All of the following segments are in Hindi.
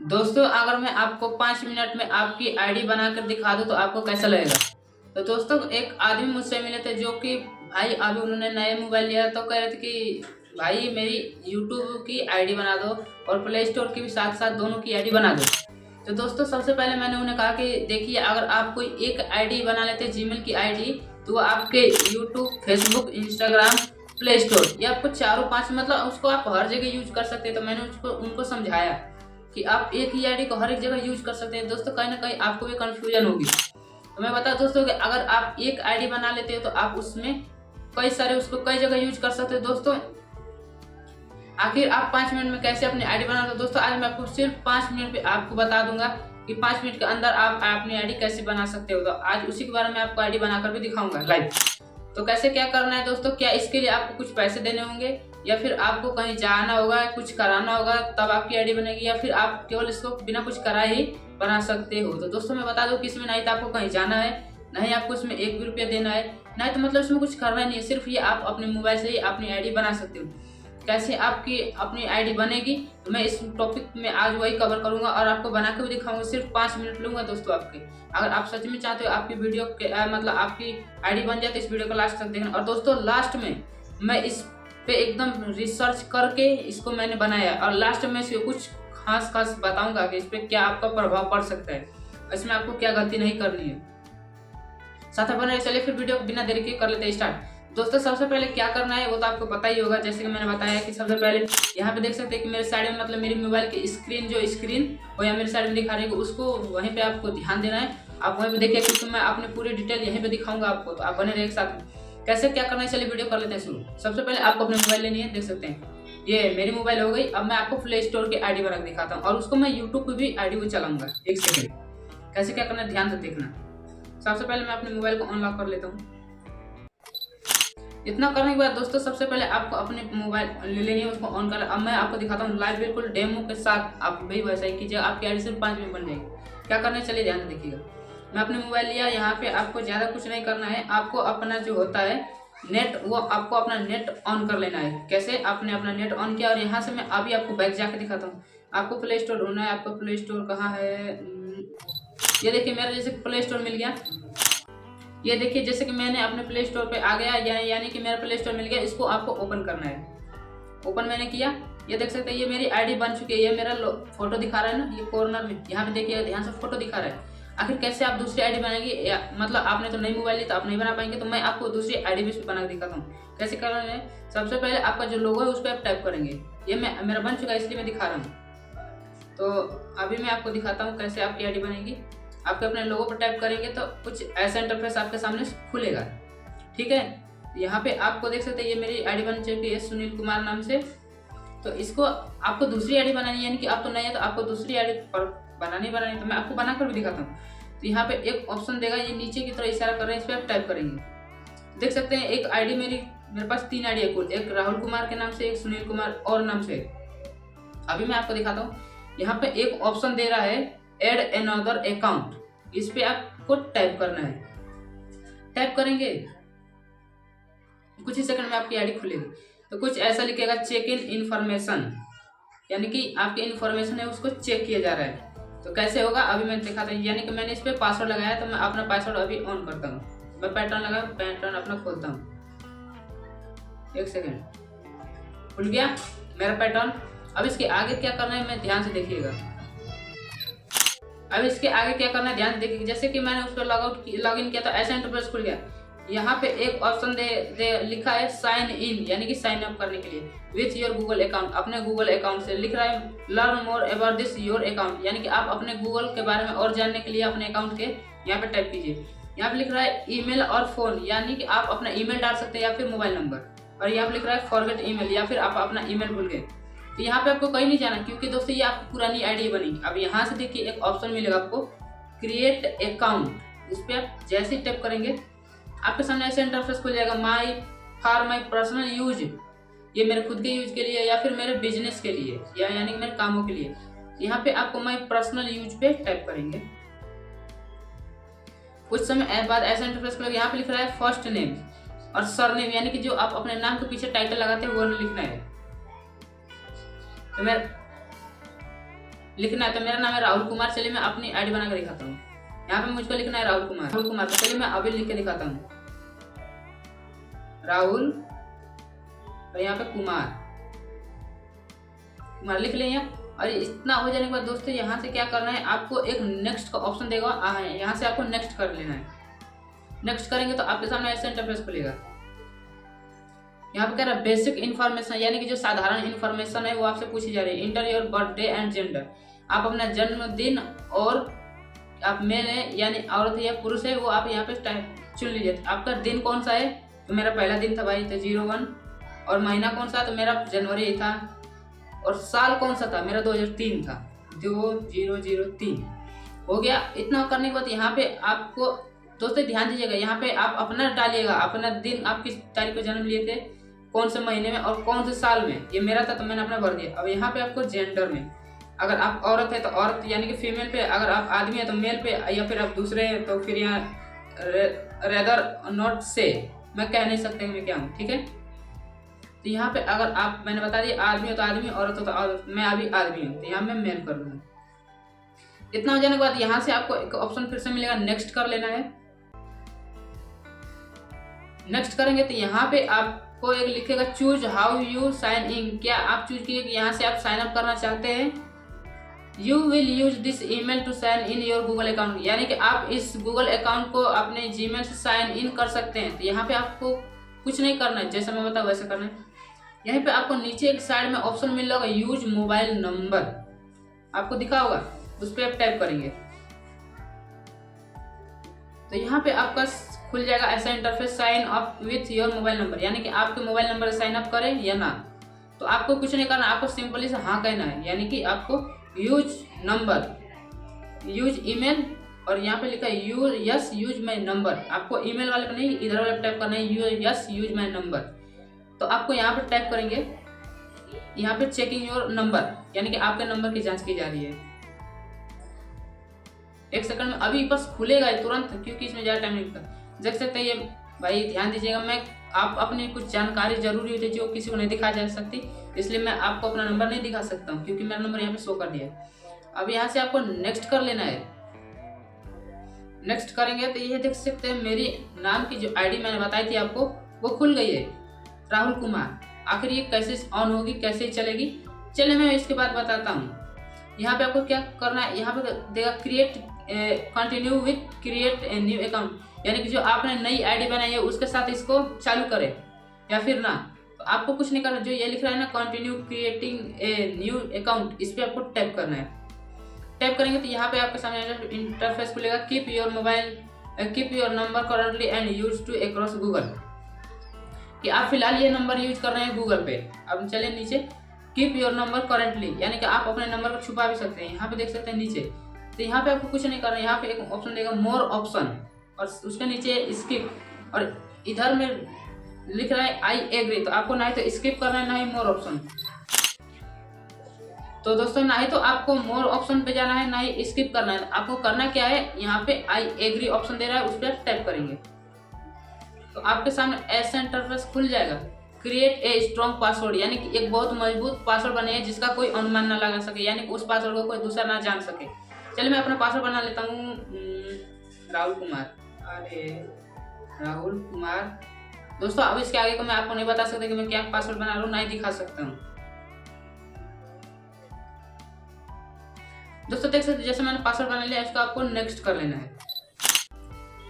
दोस्तों अगर मैं आपको 5 मिनट में आपकी आईडी बनाकर दिखा दूं तो आपको कैसा लगेगा। तो दोस्तों एक आदमी मुझसे मिले थे जो कि भाई अभी उन्होंने नया मोबाइल लिया तो कह रहे थे कि भाई मेरी यूट्यूब की आईडी बना दो और प्ले स्टोर की भी साथ साथ दोनों की आईडी बना दो। तो दोस्तों सबसे पहले मैंने उन्हें कहा कि देखिए अगर आप कोई एक आईडी बना लेते जीमेल की आईडी तो वो आपके YouTube, Facebook, Instagram, play store ये आपको चारों पांच मतलब उसको आप हर जगह यूज कर सकते हैं। तो मैंने उसको उनको समझाया कि आप एक ही आईडी को हर एक जगह यूज कर सकते हैं। दोस्तों कहीं ना कहीं आपको भी कंफ्यूजन होगी। तो मैं बता दोस्तों कि अगर आप एक आईडी बना लेते हो तो आप उसमें कई सारे उसको कई जगह यूज कर सकते हो। दोस्तों आखिर आप 5 मिनट में कैसे अपनी आईडी बना दो। दोस्तों आज मैं आपको सिर्फ 5 मिनट पे आपको बता दूंगा कि 5 मिनट के अंदर आप अपनी आईडी कैसे बना सकते हो। तो आज उसी के बारे में आपको आईडी बनाकर भी दिखाऊंगा लाइव। तो कैसे क्या करना है दोस्तों, क्या इसके लिए आपको कुछ पैसे देने होंगे या फिर आपको कहीं जाना होगा, कुछ कराना होगा तब आपकी आईडी बनेगी, या फिर आप केवल इसको बिना कुछ कराए ही बना सकते हो। तो दोस्तों मैं बता दूं कि इसमें नहीं तो आपको कहीं जाना है, नहीं आपको इसमें 1 भी रुपया देना है, नहीं तो मतलब इसमें कुछ करना नहीं है। सिर्फ ये आप अपने मोबाइल से ही अपनी आईडी बना सकते हो। कैसे आपकी अपनी आईडी बनेगी तो मैं इस टॉपिक में आज वही कवर करूंगा और आपको बना के भी दिखाऊंगा। सिर्फ 5 मिनट लूंगा दोस्तों आपके। अगर आप सच में चाहते हो आपकी वीडियो के मतलब आपकी आईडी बन जाए तो इस वीडियो को लास्ट तक देखना। और दोस्तों लास्ट में मैं इस पे एकदम रिसर्च करके इसको मैंने बनाया और लास्ट में इसको कुछ खास बताऊंगा कि इस पे क्या आपका प्रभाव पड़ सकता है, इसमें आपको क्या गलती नहीं करनी है। साथ बने चलिए फिर वीडियो को बिना देरी के कर लेते हैं स्टार्ट। दोस्तों सबसे पहले क्या करना है वो तो आपको पता ही होगा। जैसे कि मैंने बताया कि सबसे पहले यहाँ पे देख सकते हैं कि मेरे साइड में मतलब मेरी मोबाइल की स्क्रीन वो या मेरे साइड में दिखा रही है, उसको वहीं पे आपको ध्यान देना है। आप वहीं पे देखिए क्योंकि मैं अपनी पूरी डिटेल यहीं पे दिखाऊंगा आपको, तो आप बने रहिए साथ में। कैसे क्या करना है चलिए वीडियो कर लेते हैं शुरू। सबसे पहले आपको अपनी मोबाइल लेनी है, देख सकते हैं ये मेरी मोबाइल हो गई। अब मैं आपको प्ले स्टोर की आईडी बना के दिखाता हूँ और उसको मैं यूट्यूब की भी आईडी को चलाऊंगा। 1 सेकेंड, कैसे क्या करना है ध्यान से देखना। सबसे पहले मैं अपने मोबाइल को अनलॉक कर लेता हूँ। इतना करने के बाद दोस्तों सबसे पहले आपको अपने मोबाइल ले लेनी है, उसको ऑन कर। अब मैं आपको दिखाता हूँ लाइव बिल्कुल डेमो के साथ। आप भी वैसा ही कीजिए, आपकी आईडी सिर्फ 5 मिनट बन जाएगी। क्या करना है चलिए ध्यान से देखिएगा। मैं अपने मोबाइल लिया, यहाँ पे आपको ज़्यादा कुछ नहीं करना है। आपको अपना जो होता है नेट, वो आपको अपना नेट ऑन कर लेना है। कैसे आपने अपना नेट ऑन किया और यहाँ से मैं अभी आपको बैक जाके दिखाता हूँ। आपको प्ले स्टोर ढूंढना है। आपको प्ले स्टोर कहाँ है, ये देखिए मेरा जैसे प्ले स्टोर मिल गया। ये देखिए जैसे कि मैंने अपने प्ले स्टोर पे आ गया, यानी कि मेरा प्ले स्टोर मिल गया। इसको आपको ओपन करना है। ओपन मैंने किया, ये देख सकते हैं ये मेरी आईडी बन चुकी है। ये मेरा फोटो दिखा रहा है ना, ये कॉर्नर में यहाँ पे देखिए ध्यान से फोटो दिखा रहा है। आखिर कैसे आप दूसरी आईडी बनाएंगे, मतलब आपने तो नई मोबाइल ली तो आप नहीं बना पाएंगे। तो मैं आपको दूसरी आईडी भी बना के दिखाता हूँ कैसे करना है। सबसे पहले आपका जो लोगो है उस पर आप टाइप करेंगे। ये मेरा बन चुका है इसलिए मैं दिखा रहा हूँ। तो अभी मैं आपको दिखाता हूँ कैसे आपकी आईडी बनेगी। आपके अपने लोगो पर टाइप करेंगे तो कुछ ऐसा इंटरफेस आपके सामने खुलेगा। ठीक है, यहाँ पे आपको देख सकते हैं ये मेरी आईडी बन चुकी है सुनील कुमार नाम से। तो इसको आपको दूसरी आईडी बनानी है, यानी कि आप तो नहीं है तो आपको दूसरी आईडी बनानी तो मैं आपको बनाकर भी दिखाता हूँ। तो यहाँ पे एक ऑप्शन देगा, ये नीचे की तरफ इशारा कर रहे हैं, इस पर आप टाइप करेंगे। देख सकते हैं एक आईडी मेरे पास 3 आईडी है कुल, एक राहुल कुमार के नाम से, एक सुनील कुमार और नाम से। अभी मैं आपको दिखाता हूँ। यहाँ पे एक ऑप्शन दे रहा है एड अनदर अकाउंट, इस पे आपको टाइप करना है। टाइप करेंगे कुछ ही सेकंड में आपकी आईडी खुलेगी। तो कुछ ऐसा लिखेगा चेक इन इन्फॉर्मेशन, यानी कि आपकी इन्फॉर्मेशन है उसको चेक किया जा रहा है। तो कैसे होगा अभी मैं दिखाता हूँ। यानी कि मैंने इस पे पासवर्ड लगाया तो मैं अपना पासवर्ड अभी ऑन करता हूँ। मैं पैटर्न लगा, पैटर्न अपना खोलता हूँ। 1 सेकेंड, खुल गया मेरा पैटर्न। अब इसके आगे क्या करना है मैं ध्यान से देखिएगा। अब इसके आगे क्या करना है ध्यान से देखिए। जैसे कि मैंने उस पर लॉग इन किया तो ऐसा इंटरफेस खुल गया। यहाँ पे एक ऑप्शन लिखा है साइन इन, यानी कि साइन अप करने के लिए विथ योर गूगल अकाउंट, अपने गूगल अकाउंट से। लिख रहा है learn more about this your account, यानी कि आप अपने गूगल के बारे में और जानने के लिए अपने अकाउंट के यहाँ पे टाइप कीजिए। यहाँ पे लिख रहा है ईमेल और फोन, यानी कि आप अपना ईमेल डाल सकते हैं या फिर मोबाइल नंबर। और यहाँ पे लिख रहा है फॉरगेट ईमेल, या फिर आप अपना ईमेल भूल गए। तो यहाँ पे आपको कहीं नहीं जाना क्योंकि दोस्तों ये आपकी पुरानी आईडी बनेगी। अब यहाँ से देखिए एक ऑप्शन मिलेगा आपको क्रिएट अकाउंट, इस पर आप जैसे ही टाइप करेंगे आपके सामने ऐसे इंटरफेस खुल जाएगा। फॉर माई पर्सनल यूज, ये मेरे खुद के यूज के लिए या फिर मेरे बिजनेस के लिए यानी कि मेरे कामों के लिए। यहाँ पे आपको माई पर्सनल यूज पे टाइप करेंगे। कुछ समय बाद ऐसा इंटरफेस खुलेगा। यहाँ पे लिख रहा है फर्स्ट नेम और सरनेम, यानी कि जो आप अपने नाम के पीछे टाइटल लगाते हैं वो लिखना है। तो मैं लिखना है। तो मेरा नाम है राहुल कुमार। चलिए मैं अपनी आईडी बना कर दिखाता हूँ। यहाँ पे मुझको लिखना है राहुल कुमार। तो चलिए मैं अभी लिख के दिखाता हूँ, राहुल और यहाँ पे कुमार लिख लें। और इतना हो जाने के बाद दोस्तों यहाँ से क्या करना है, आपको एक नेक्स्ट का ऑप्शन देगा, यहाँ से आपको नेक्स्ट कर लेना है। नेक्स्ट करेंगे तो आपके सामने ऐसा इंटरफेस खुलेगा। यहाँ पे कह रहा है बेसिक इन्फॉर्मेशन, यानी कि जो साधारण इन्फॉर्मेशन है वो आपसे पूछी जा रही है। Inter your birthday and gender, आप अपना जन्मदिन और आप मेल है यानी औरत है या पुरुष है वो आप यहाँ पे चुन लीजिए। आपका दिन कौन सा है, तो मेरा पहला दिन था भाई, तो 01। और महीना कौन सा, तो मेरा जनवरी ही था। और साल कौन सा था, मेरा 2003 था, 2003 हो गया। इतना करने के बाद यहाँ पे आपको दोस्तों ध्यान दीजिएगा, यहाँ पे आप अपना डालिएगा, अपना दिन, आप किस तारीख को जन्म लिए थे, कौन से महीने में और कौन से साल में। ये मेरा था तो मैंने अपना भर दिया। अब यहाँ पे आपको जेंडर में, अगर आप औरत है तो औरत यानी कि फीमेल पे, अगर आप आदमी है तो मेल पे, या फिर आप दूसरे हैं तो फिर यहाँ रेदर नॉट से, मैं कह नहीं सकते मैं क्या हूँ, ठीक है। तो यहाँ पे अगर आप, मैंने बता दिया आदमी हो तो आदमी, औरत हो तो औरत, मैं अभी आदमी हूँ तो यहाँ मैं मेल कर लूँगा। इतना हो जाने के बाद यहाँ से आपको एक ऑप्शन फिर से मिलेगा, नेक्स्ट कर लेना है। नेक्स्ट करेंगे तो यहाँ पे आपको एक लिखेगा choose how you sign in, क्या आप चूज कीजिए कि यहाँ से आप साइन अप करना चाहते हैं। You will use this email to sign in your Google account, यानी कि आप इस गूगल अकाउंट को अपने जीमेल से साइन इन कर सकते हैं। तो यहाँ पे आपको कुछ नहीं करना है, जैसा मैं बताऊँ वैसे करना है। यहाँ पे आपको नीचे एक साइड में ऑप्शन मिल रहा होगा यूज मोबाइल नंबर, आपको दिखा होगा, उस पर आप टाइप करेंगे तो यहाँ पे आपका खुल जाएगा ऐसा interface, sign up with your mobile number, यानी कि आपके मोबाइल नंबर से साइन अप करें या ना। तो आपको कुछ नहीं करना, आपको सिंपली से हाँ कहना है, यानी कि आपको यूज नंबर, यूज ईमेल, और यहाँ पे लिखा है यस यूज माई नंबर। आपको ईमेल वाले पे नहीं, इधर वाले पे टाइप करना है यस यूज माई नंबर। तो आपको यहाँ पे टाइप करेंगे, यहाँ पे चेकिंग योर नंबर, यानी कि आपके नंबर की जांच की जा रही है। एक सेकंड में अभी बस खुलेगा तुरंत, क्योंकि इसमें ज़्यादा टाइम नहीं लगता। देख सकते हैं ये भाई, ध्यान दीजिएगा, मैं आप अपनी कुछ जानकारी जरूरी होती है जो किसी को नहीं दिखा जा सकती, इसलिए मैं आपको अपना नंबर नहीं दिखा सकता हूँ, क्योंकि मेरा नंबर यहाँ पे शो कर दिया है। अब यहाँ से आपको नेक्स्ट कर लेना है। नेक्स्ट करेंगे तो ये देख सकते हैं मेरी नाम की जो आईडी मैंने बताई थी आपको, वो खुल गई है, राहुल कुमार। आखिर ये कैसे ऑन होगी, कैसे चलेगी, चलिए मैं इसके बाद बताता हूँ। यहाँ पे आपको क्या करना है, यहाँ पे देगा create continue with create a new account, यानी कि जो आपने नई आईडी बनाई है उसके साथ इसको चालू करें या फिर ना। तो आपको कुछ नहीं करना, जो ये लिख रहा है ना continue creating a new account, इस पर आपको टैप करना है। टैप करेंगे तो यहाँ पे आपके सामने इंटरफेस खुलेगा, keep your number currently and use to across Google, कि आप फिलहाल ये नंबर यूज कर रहे हैं गूगल पे। अब चलिए नीचे, कीप योर नंबर करेंटली, यानी कि आप अपने नंबर को छुपा भी सकते हैं। यहाँ पे देख सकते हैं नीचे, तो यहाँ पे आपको कुछ नहीं करना है। यहाँ पे एक ऑप्शन देगा मोर ऑप्शन, और उसके नीचे स्किप, और इधर में लिख रहा है आई एग्री, तो आपको ना ही तो स्किप करना है ना ही मोर ऑप्शन। तो दोस्तों ना ही तो आपको मोर ऑप्शन पे जाना है ना ही स्किप करना है, आपको करना क्या है, यहाँ पे आई एग्री ऑप्शन दे रहा है, उस पर टैप करेंगे तो आपके सामने ऐसा इंटरफेस खुल जाएगा। क्रिएट ए स्ट्रॉन्ग पासवर्ड, यानी कि एक बहुत मजबूत पासवर्ड बने जिसका कोई अनुमान ना लगा सके, यानी कि उस पासवर्ड को कोई दूसरा ना जान सके। चलिए मैं अपना पासवर्ड बना लेता हूँ, राहुल कुमार। अरे राहुल कुमार दोस्तों, अब इसके आगे को मैं आपको नहीं बता सकता कि मैं क्या पासवर्ड बना रहा हूँ, ना ही दिखा सकता हूँ। दोस्तों देख सकते जैसे मैंने पासवर्ड बना लिया, इसको आपको नेक्स्ट कर लेना है।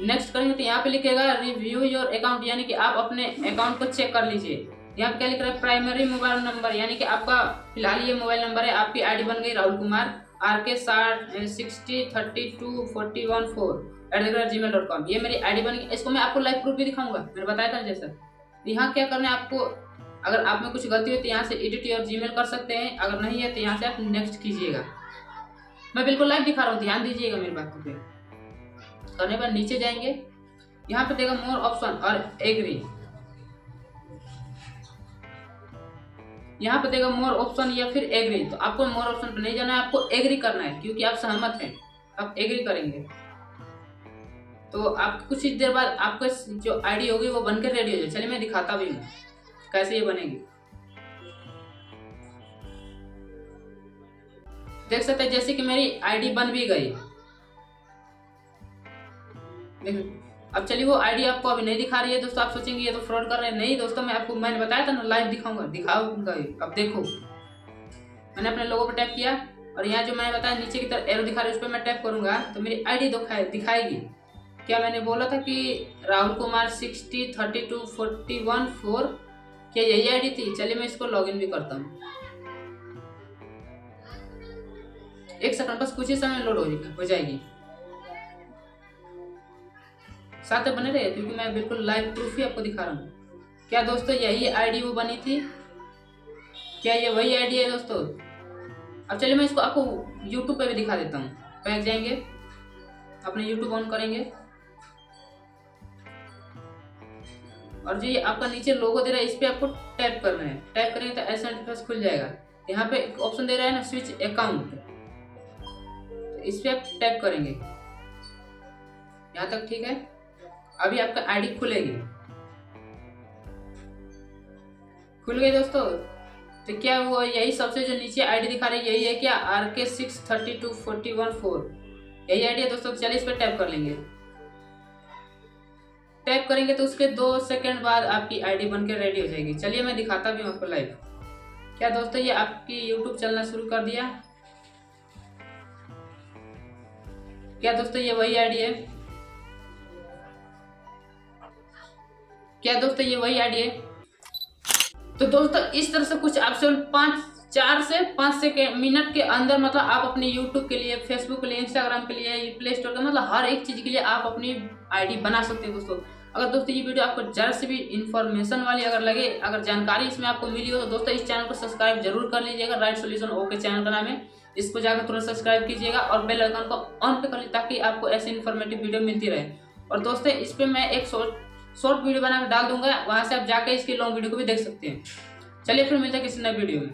नेक्स्ट करेंगे तो यहाँ पे लिखेगा रिव्यू योर अकाउंट, यानी कि आप अपने अकाउंट को चेक कर लीजिए। यहाँ पे क्या लिख रहा है, प्राइमरी मोबाइल नंबर, यानी कि आपका फिलहाल ये मोबाइल नंबर है, आपकी आईडी बन गई राहुल कुमार RK6032414141@gmail.com, ये मेरी आईडी बन गई। इसको मैं आपको लाइव प्रूफ भी दिखाऊंगा, मैंने बताया था जैसा। यहाँ क्या करना है आपको, अगर आप में कुछ गलती हो तो यहाँ से एडिट योर जीमेल कर सकते हैं, अगर नहीं है तो यहाँ से आप नेक्स्ट कीजिएगा। मैं बिल्कुल लाइव दिखा रहा हूँ, ध्यान दीजिएगा मेरी बात पे। करने पर नीचे जाएंगे, यहाँ पे देगा मोर ऑप्शन और एग्री, यहाँ पे देगा मोर ऑप्शन या फिर एग्री। तो आपको मोर ऑप्शन पे नहीं जाना है, आपको एग्री करना है, क्योंकि आप सहमत हैं। आप एग्री करेंगे तो आप कुछ ही देर बाद आपको जो आईडी होगी वो बनकर रेडी हो जाए। चलिए मैं दिखाता भी हूँ कैसे ये बनेगी। देख सकते हैं जैसे कि मेरी आईडी बन भी गई। अब चलिए वो आईडी आपको अभी नहीं दिखा रही है दोस्तों, आप सोचेंगे ये तो फ्रॉड कर रहे हैं। नहीं दोस्तों, मैंने बताया था ना लाइव दिखाऊंगा। अब देखो मैंने अपने लोगो पर टैप किया और यहाँ जो मैंने बताया नीचे की तरफ एरो दिखा रही है उस पर मैं टैप करूंगा तो मेरी आईडी दिखाएगी। क्या मैंने बोला था कि राहुल कुमार 603241 4, क्या यही आईडी थी? चलिए मैं इसको लॉगिन भी करता हूँ। एक सेकंड, बस कुछ ही समय लोड हो जाएगी। साथ में बने रहे क्योंकि मैं बिल्कुल लाइव प्रूफ ही आपको दिखा रहा हूँ। क्या दोस्तों यही आईडी वो बनी थी? क्या ये वही आईडी है दोस्तों? अब चलिए मैं इसको आपको YouTube पे भी दिखा देता हूँ। बैक जाएंगे, अपने YouTube ऑन करेंगे और जो ये आपका नीचे लोगो दे रहा है इस पे आपको टैप करना है। टैप करेंगे तो ऐसा इंटरफेस खुल जाएगा। यहाँ पे एक ऑप्शन दे रहा है ना स्विच अकाउंट, तो इस पे आप टैप करेंगे। यहाँ तक ठीक है। अभी आपका आईडी खुलेगी। खुल गई दोस्तों। तो क्या वो यही सबसे जो नीचे आईडी दिखा रही है यही है क्या? RK632414 यही आईडी है दोस्तों। चलिए इस पर टैप कर लेंगे। टैप करेंगे तो उसके 2 सेकंड बाद आपकी आईडी बनकर रेडी हो जाएगी। चलिए मैं दिखाता भी हूँ आपको लाइव। क्या दोस्तों ये आपकी यूट्यूब चलना शुरू कर दिया? क्या दोस्तों ये वही आईडी है? क्या दोस्तों ये वही आईडी है? तो दोस्तों इस तरह से कुछ आप 4 से 5 मिनट के अंदर मतलब आप अपने YouTube के लिए, Facebook के लिए, Instagram के लिए, प्ले स्टोर का मतलब हर एक चीज के लिए आप अपनी आईडी बना सकते हैं दोस्तों। अगर दोस्तों ये वीडियो आपको जरा से भी इंफॉर्मेशन वाली अगर लगे, अगर जानकारी इसमें आपको मिली हो तो दोस्तों इस चैनल को सब्सक्राइब जरूर कर लीजिएगा। राइट सॉल्यूशन ओके चैनल का नाम है, इसको जाकर तुरंत सब्सक्राइब कीजिएगा और बेल आइकन को ऑन पे कर लीजिए ताकि आपको ऐसी इन्फॉर्मेटिव वीडियो मिलती रहे। और दोस्तों इस पर मैं एक शॉर्ट वीडियो बना के डाल दूंगा, वहां से आप जाके इसकी लॉन्ग वीडियो को भी देख सकते हैं। चलिए फिर मिलते हैं किसी नए वीडियो में।